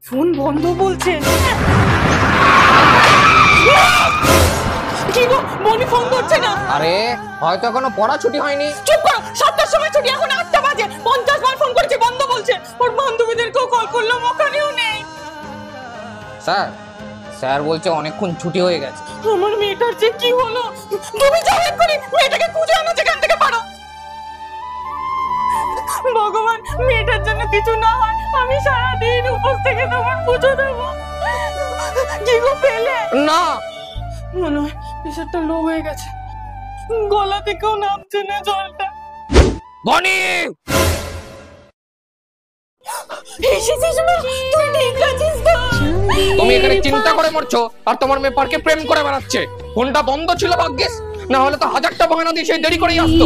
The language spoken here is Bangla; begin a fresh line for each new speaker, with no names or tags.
ফোন বন্ধ বলছে। কি গো, মনি ফোন ধরছে না।
আরে হয়তো এখনো পড়া ছুটি হয়নি।
চুপ করো, 7টার সময় ছুটি, এখন 8টা বাজে। 50 বার ফোন করেছি, বন্ধ বলছে। ওর বান্ধবীদেরকেও কল করলাম, ওখানেও নেই।
স্যার বলছে অনেকক্ষণ ছুটি হয়ে গেছে।
আমার মেয়েটার যে কি হলো, তুমি যাও করে মেয়েটাকে খুঁজে আনো যেখান থেকে পারো। ভগবান, মেয়েটার জন্য কিছু না হয়, আমি সারাদিন উপোস থেকে তোমার পুজো দেবো। কি গো, পেলে?
না,
মনে হয় প্রেশারটা লো হয়ে গেছে, গলা থেকেও নামছে না জলটা।
বনি
এসেছিস মা, তুই ঠিক আছিস তো?
তুমি এখানে চিন্তা করে মরছো, আর তোমার মেয়ে পার্কে প্রেম করে বেড়াচ্ছে। ফোনটা বন্ধ ছিল ভাগ্যিস, না হলে তো 1000টা বাহানা দিয়ে সেই দেরি করেই আসতো।